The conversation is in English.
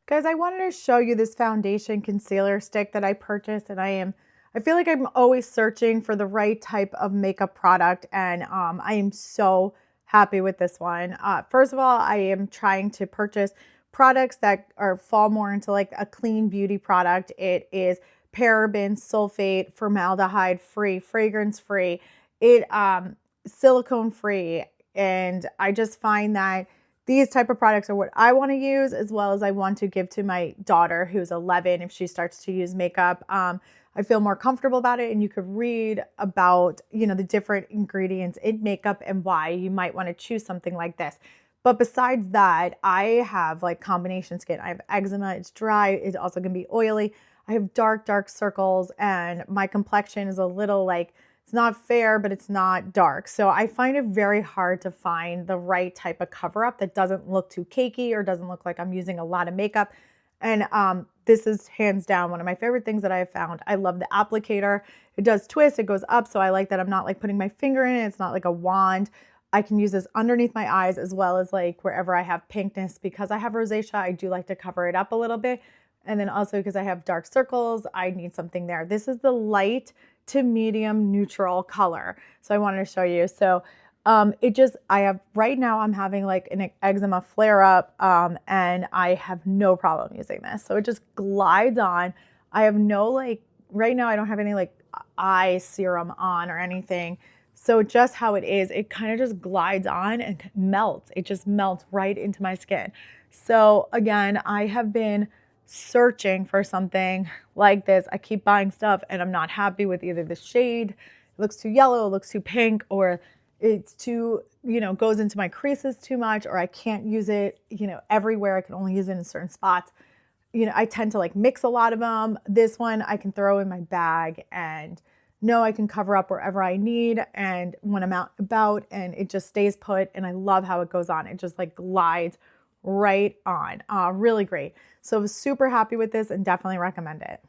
Guys, I wanted to show you this foundation concealer stick that I purchased, and I feel like I'm always searching for the right type of makeup product, and I am so happy with this one. First of all, I am trying to purchase products that fall more into like a clean beauty product. It is paraben, sulfate, formaldehyde free, fragrance free, it silicone free, and I just find that these type of products are what I want to use, as well as I want to give to my daughter who's 11 if she starts to use makeup. I feel more comfortable about it, and you could read about, the different ingredients in makeup and why you might want to choose something like this. But besides that, I have like combination skin. I have eczema, it's dry, it's also gonna be oily. I have dark circles, and my complexion is a little like, it's not fair, but it's not dark. So I find it very hard to find the right type of cover up that doesn't look too cakey or doesn't look like I'm using a lot of makeup. And this is hands down one of my favorite things that I have found. I love the applicator. It does twist, it goes up. So I like that I'm not like putting my finger in it. It's not like a wand. I can use this underneath my eyes as well as like wherever I have pinkness. Because I have rosacea, I do like to cover it up a little bit. And then also because I have dark circles, I need something there. This is the light to medium neutral color. So I wanted to show you. So right now I'm having like an eczema flare up, and I have no problem using this. So it just glides on. I have no like, right now I don't have any like eye serum on or anything. So just how it is, it kind of just glides on and melts. It just melts right into my skin. So again, I have been searching for something like this. I keep buying stuff and I'm not happy with either the shade, it looks too yellow, it looks too pink, or it's too, goes into my creases too much, or I can't use it, everywhere. I can only use it in certain spots. I tend to like mix a lot of them. This one I can throw in my bag and know I can cover up wherever I need and when I'm out about, and it just stays put. And I love how it goes on. It just like glides right on. Really great. So I was super happy with this and definitely recommend it.